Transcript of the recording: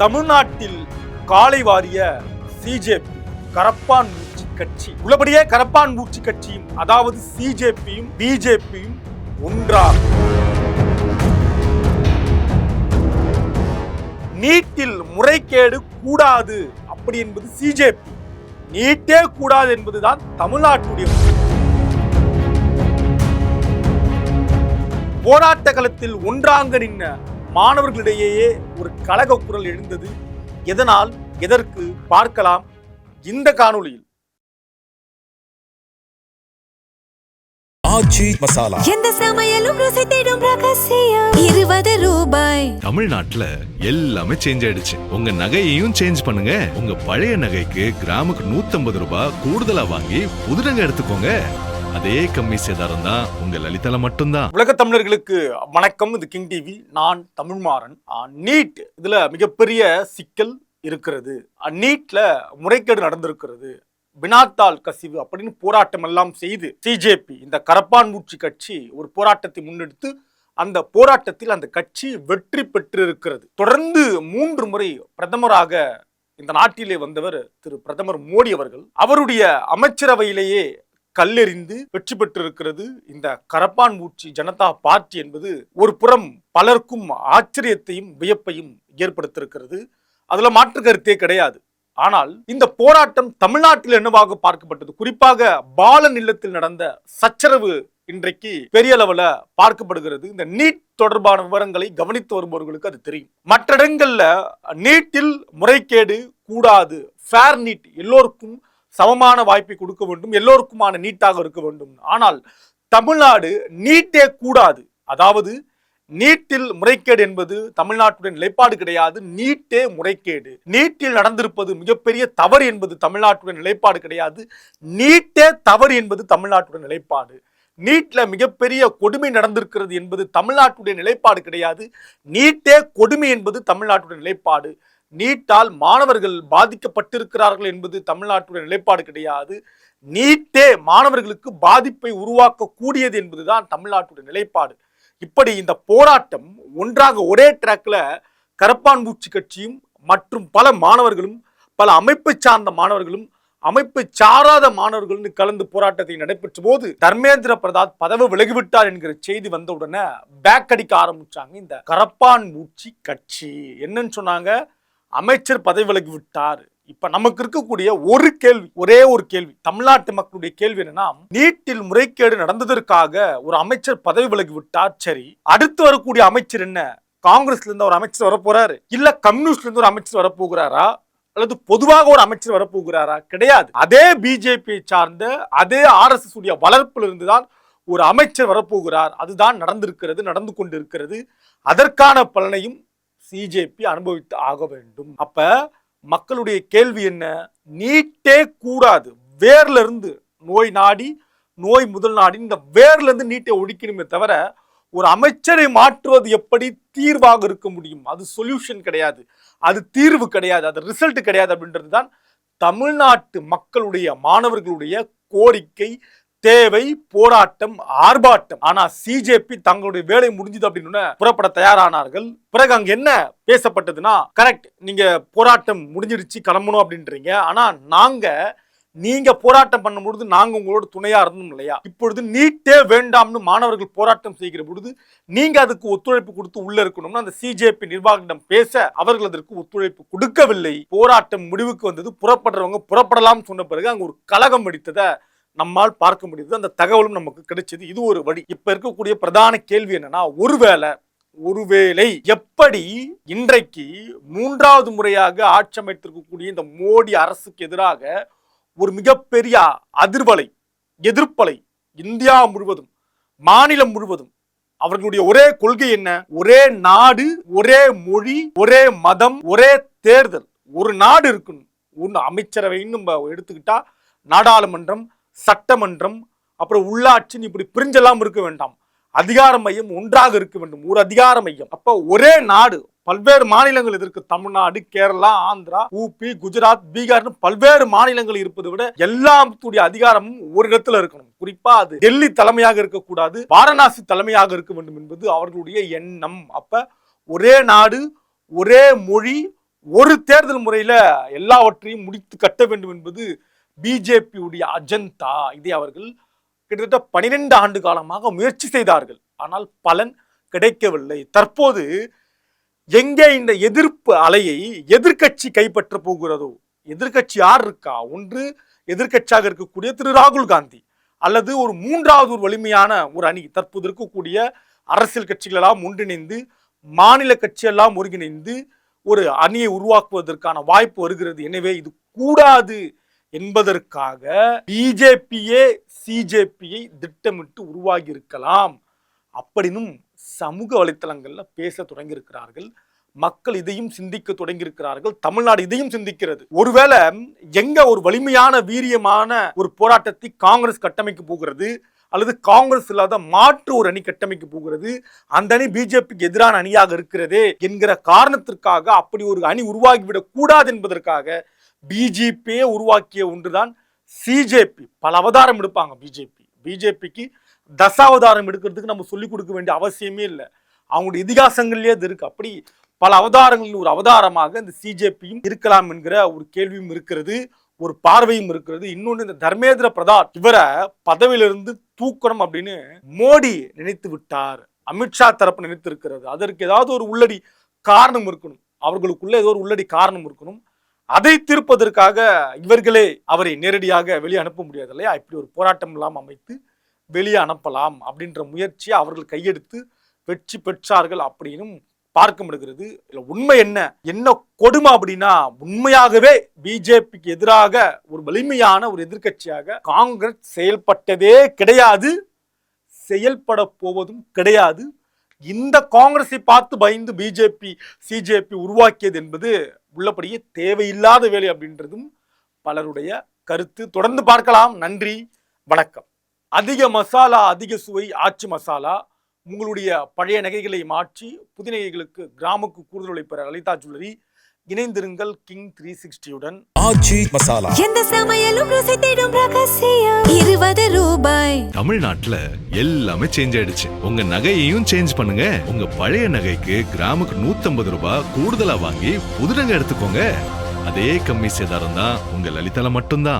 தமிழ்நாட்டில் காலை வாரிய சிஜேபி கரப்பான் பூச்சி கட்சி. உள்ளபடியே கரப்பான் பூச்சி கட்சியும் அதாவது சிஜேபியும் பிஜேபியும் ஒன்றாக நீட்டில் முறைகேடு கூடாது அப்படி என்பது சிஜேபி, நீட்டே கூடாது என்பதுதான் தமிழ்நாட்டுடைய போராட்ட களத்தில் ஒன்றாங்க நின்ற மாணவர்களிடையே ஒரு கலக குரல் எழுந்தது. எதனால், எதற்கு பார்க்கலாம் இந்த காணொளியில். ஆச்சி மசாலா எந்த சமையலும் ருசி தேடும் ரகசியம் 20 ரூபாய். தமிழ்நாட்டுல எல்லாமே சேஞ்ச் ஆயிடுச்சு. உங்க நகையையும் சேஞ்ச் பண்ணுங்க. உங்க பழைய நகைக்கு கிராமுக்கு 150 ரூபாய் கூடுதலா வாங்கி புது நகை எடுத்துக்கோங்க. அதே கம்மி சேதாரம் தான் உங்க லலிதால மட்டும்தான். உலக தமிழர்களுக்கு வணக்கம். இது கிங் டிவி. நான் தமிழ்மாறன். நீட் இதுல மிகப்பெரிய சிக்கல் இருக்கிறது. நீட்ல முறைகேடு நடந்திருக்கிறது, வினாத்தாள் கசிவு அப்படின்னு போராட்டம் எல்லாம் செய்து சிஜேபி இந்த கரப்பான் பூச்சி கட்சி ஒரு போராட்டத்தை முன்னெடுத்து அந்த போராட்டத்தில் அந்த கட்சி வெற்றி பெற்றிருக்கிறது. தொடர்ந்து 3 முறை பிரதமராக இந்த நாட்டிலே வந்தவர் திரு பிரதமர் மோடி அவர்கள். அவருடைய அமைச்சரவையிலேயே கல்லெறிந்து வெற்றி பெற்றிருக்கிறது இந்த கரப்பான் பூச்சி ஜனதா பார்ட்டி என்பது ஒரு புறம் பலருக்கும் ஆச்சரியத்தையும் வியப்பையும் ஏற்படுத்தியிருக்கிறது. அதுல மாற்று கருத்தே கிடையாது. ஆனால் இந்த போராட்டம் தமிழ்நாட்டில் என்னவாக பார்க்கப்பட்டது, குறிப்பாக பாலன் இல்லத்தில் நடந்த சச்சரவு இன்றைக்கு பெரிய அளவுல பார்க்கப்படுகிறது. இந்த நீட் தொடர்பான விவரங்களை கவனித்து வருபவர்களுக்கு அது தெரியும். மற்ற இடங்கள்ல நீட்டில் முறைகேடு கூடாது, ஃபேர் நீட், எல்லோருக்கும் சமமான வாய்ப்பை கொடுக்க வேண்டும், எல்லோருக்குமான நீட்டாக இருக்க வேண்டும். ஆனால் தமிழ்நாடு நீட்டே கூடாது, அதாவது நீட்டில் முறைகேடு என்பது தமிழ்நாட்டுடைய நிலைப்பாடு கிடையாது, நீட்டே முறைகேடு. நீட்டில் நடந்திருப்பது மிகப்பெரிய தவறு என்பது தமிழ்நாட்டுடைய நிலைப்பாடு கிடையாது, நீட்டே தவறு என்பது தமிழ்நாட்டுடைய நிலைப்பாடு. நீட்ல மிகப்பெரிய கொடுமை நடந்திருக்கிறது என்பது தமிழ்நாட்டுடைய நிலைப்பாடு கிடையாது, நீட்டே கொடுமை என்பது தமிழ்நாட்டுடைய நிலைப்பாடு. நீட்டால் மாணவர்கள் பாதிக்கப்பட்டிருக்கிறார்கள் என்பது தமிழ்நாட்டுடைய நிலைப்பாடு கிடையாது, நீட்டே மாணவர்களுக்கு பாதிப்பை உருவாக்கக்கூடியது என்பதுதான் தமிழ்நாட்டுடைய நிலைப்பாடு. இப்படி இந்த போராட்டம் ஒன்றாக ஒரே டிராக்ல கரப்பான் பூச்சி கட்சியும் மற்றும் பல மாணவர்களும் பல அமைப்பை சார்ந்த மாணவர்களும் அமைப்பை சாராத மாணவர்களும் கலந்து போராட்டத்தை நடைபெற்ற போது தர்மேந்திர பிரதான் பதவி விலகிவிட்டார் என்கிற செய்தி வந்த உடனே பேக் அடிக்க ஆரம்பிச்சாங்க இந்த கரப்பான் பூச்சி கட்சி. என்னன்னு சொன்னாங்க, அமைச்சர் பதவி விலகி விட்டார். இப்ப நமக்கு இருக்கக்கூடிய ஒரு கேள்வி, ஒரே ஒரு கேள்வி, தமிழ்நாட்டு மக்களுடைய கேள்வி என்னன்னா, நீட்டில் முறைகேடு நடந்ததற்காக ஒரு அமைச்சர் பதவி விலகி விட்டார், சரி அடுத்து வரக்கூடிய அமைச்சர் என்ன? காங்கிரஸ்ல இருந்து ஒரு அமைச்சர் வரப்போறாரு, இல்ல கம்யூனிஸ்ட்ல இருந்து ஒரு அமைச்சர் வரப்போகிறாரா, அல்லது பொதுவாக ஒரு அமைச்சர் வரப்போகிறாரா? கிடையாது. அதே பிஜேபி சார்ந்த அதே RSS உடைய வளர்ப்பில் இருந்துதான் ஒரு அமைச்சர் வரப்போகிறார். அதுதான் நடந்திருக்கிறது, நடந்து கொண்டிருக்கிறது. அதற்கான பலனையும் சிஜேபி அனுபவித்து ஆக வேண்டும். அப்ப மக்களுடைய கேள்வி என்ன? நீட்டே கூடாது, வேர்ல இருந்து நோய் நாடி நோய் முதல் நாடி இந்த வேர்ல இருந்து நீட்டை ஒழிக்கணுமே தவிர ஒரு அமைச்சரை மாற்றுவது எப்படி தீர்வாக இருக்க முடியும்? அது சொல்யூஷன் கிடையாது, அது தீர்வு கிடையாது, அது ரிசல்ட் கிடையாது. அப்படின்றது தான் தமிழ்நாட்டு மக்களுடைய மாணவர்களுடைய கோரிக்கை, தேவை, போராட்டம், ஆர்ப்பாட்டம். ஆனா சிஜேபி தங்களுடைய வேலை முடிஞ்சது அப்படின்னு புறப்பட தயாரானார்கள். பிறகு அங்க என்ன பேசப்பட்டதுன்னா, கரெக்ட், நீங்க போராட்டம் முடிஞ்சிருச்சு கிளம்பணும் அப்படின்றீங்க, ஆனா நீங்க போராட்டம் பண்ணும் பொழுது நாங்க உங்களோட துணையா இருந்தோம் இல்லையா? இப்பொழுது நீட்டே வேண்டாம்னு மாணவர்கள் போராட்டம் செய்கிற பொழுது நீங்க அதுக்கு ஒத்துழைப்பு கொடுத்து உள்ள இருக்கணும்னு அந்த சிஜேபி நிர்வாகிடம் பேச அவர்கள் அதற்கு ஒத்துழைப்பு கொடுக்கவில்லை. போராட்டம் முடிவுக்கு வந்தது, புறப்படுறவங்க புறப்படலாம் சொன்ன பிறகு அங்க ஒரு கலகம் வெடித்ததை நம்மால் பார்க்க முடியுது. அந்த தகவலும் நமக்கு கிடைச்சது. இது ஒரு வழி. இப்ப இருக்கக்கூடிய பிரதான கேள்வி என்னன்னா, ஒருவேளை எப்படி இன்றைக்கு 3வது முறையாக ஆட்சி அமைத்திருக்கக்கூடிய இந்த மோடி அரசுக்கு எதிராக ஒரு மிகப்பெரிய அதிர்வலை, எதிர்ப்பலை இந்தியா முழுவதும், மாநிலம் முழுவதும், அவர்களுடைய ஒரே கொள்கை என்ன? ஒரே நாடு, ஒரே மொழி, ஒரே மதம், ஒரே தேர்தல். ஒரு நாடு இருக்கணும். ஒன்று அமைச்சரவைன்னு எடுத்துக்கிட்டா நாடாளுமன்றம், சட்டமன்றம், அப்புறம் உள்ளாட்சி, இப்படி பிரிஞ்செல்லாம் இருக்க வேண்டாம். அதிகார மையம் ஒன்றாக இருக்க வேண்டும், ஒரு அதிகார மையம். அப்ப ஒரே நாடு, பல்வேறு மாநிலங்கள் இதற்கு தமிழ்நாடு, கேரளா, ஆந்திரா, ஊபி, குஜராத், பீகார்னு பல்வேறு மாநிலங்கள் இருப்பதை விட எல்லாத்துடைய அதிகாரமும் ஒரு இடத்துல இருக்கணும். குறிப்பா அது டெல்லி தலைமையாக இருக்கக்கூடாது, வாரணாசி தலைமையாக இருக்க வேண்டும் என்பது அவர்களுடைய எண்ணம். அப்ப ஒரே நாடு, ஒரே மொழி, ஒரு தேர்தல் முறையில எல்லாவற்றையும் முடித்து கட்ட வேண்டும் என்பது பிஜேபியுடைய அஜெண்டா. இதை அவர்கள் கிட்டத்தட்ட 12 ஆண்டு காலமாக முயற்சி செய்தார்கள். ஆனால் பலன் கிடைக்கவில்லை. தற்போது எங்கே இந்த எதிர்ப்பு அலையை எதிர்க்கட்சி கைப்பற்ற போகிறதோ, எதிர்க்கட்சி யார் இருக்கா? ஒன்று எதிர்க்கட்சியாக இருக்கக்கூடிய திரு ராகுல் காந்தி, அல்லது ஒரு மூன்றாவது ஒரு வலிமையான ஒரு அணி, தற்போது இருக்கக்கூடிய அரசியல் கட்சிகள் எல்லாம் ஒன்றிணைந்து, மாநில கட்சியெல்லாம் ஒருங்கிணைந்து ஒரு அணியை உருவாக்குவதற்கான வாய்ப்பு வருகிறது. எனவே இது கூடாது என்பதற்காக பிஜேபியே சிஜேபியை திட்டமிட்டு உருவாகி இருக்கலாம் அப்படின்னும் சமூக வலைத்தளங்கள்ல பேச தொடங்கி இருக்கிறார்கள். மக்கள் இதையும் சிந்திக்க தொடங்கி இருக்கிறார்கள். தமிழ்நாடு இதையும் சிந்திக்கிறது. ஒருவேளை எங்க ஒரு வலிமையான வீரியமான ஒரு போராட்டத்தை காங்கிரஸ் கட்டமைக்க போகிறது, அல்லது காங்கிரஸ் இல்லாத மாற்று ஒரு அணி கட்டமைக்க போகிறது, அந்த அணி பிஜேபிக்கு எதிரான அணியாக இருக்கிறதே என்கிற காரணத்திற்காக அப்படி ஒரு அணி உருவாகிவிடக் கூடாது என்பதற்காக பிஜேபியே உருவாக்கிய ஒன்றுதான் சிஜேபி. பல அவதாரம் எடுப்பாங்க பிஜேபிக்கு தசாவதாரம் எடுக்கிறதுக்கு நம்ம சொல்லிக் கொடுக்க வேண்டிய அவசியமே இல்லை. அவங்களுடைய இதிகாசங்கள்லயே அது இருக்கு. அப்படி பல அவதாரங்களின் ஒரு அவதாரமாக இந்த சிஜேபியும் இருக்கலாம் என்கிற ஒரு கேள்வியும் இருக்கிறது, ஒரு பார்வையும் இருக்கிறது. இன்னொன்று, இந்த தர்மேந்திர பிரதான் இவரை பதவியிலிருந்து தூக்கணும் அப்படின்னு மோடி நினைத்து விட்டார், அமித்ஷா தரப்பு நினைத்து இருக்கிறது. அதற்கு ஏதாவது ஒரு உள்ளடி காரணம் இருக்கணும், அவர்களுக்குள்ள ஏதோ ஒரு உள்ளடி காரணம் இருக்கணும். அதை தீர்ப்பதற்காக இவர்களே அவரை நேரடியாக வெளியே அனுப்ப முடியாது இல்லையா? இப்படி ஒரு போராட்டம் எல்லாம் அமைத்து வெளியே அனுப்பலாம் அப்படின்ற முயற்சியை அவர்கள் கையெடுத்து வெற்றி பெற்றார்கள் அப்படின்னும் பார்க்க முடிகிறது. இல்ல உண்மை என்ன கொடுமை அப்படின்னா, உண்மையாகவே பிஜேபிக்கு எதிராக ஒரு வலிமையான ஒரு எதிர்க்கட்சியாக காங்கிரஸ் செயல்பட்டதே கிடையாது, செயல்பட போவதும் கிடையாது. இந்த காங்கிரஸை பார்த்து பயந்து பிஜேபி சிஜேபி உருவாக்கியது என்பது உள்ளபடியே தேவையில்லாத வேலை அப்படின்றதும் பலருடைய கருத்து. தொடர்ந்து பார்க்கலாம். நன்றி, வணக்கம். அதிக மசாலா, அதிக சுவை, ஆச்சி மசாலா. உங்களுடைய பழைய நகைகளை மாற்றி புதிய நகைகளுக்கு கிராமுக்கு கூடுதல் பெற லலிதா ஜுவல்லரி. இணைந்திருங்கள் கிங் 360உடன். ஆச்சி மசாலா. எந்த சமையலும் ருசி தேடும் ரகசியம் 20 ரூபாய். தமிழ்நாட்டுல எல்லாமே சேஞ்ச் ஆயிடுச்சு. உங்க நகையையும் சேஞ்ச் பண்ணுங்க. உங்க பழைய நகைக்கு கிராமுக்கு 150 ரூபாய் கூடுதலா வாங்கி புது நகை எடுத்துக்கோங்க. அதே கம்மி சேதாரம் தான் உங்க லலிதால மட்டும்தான்.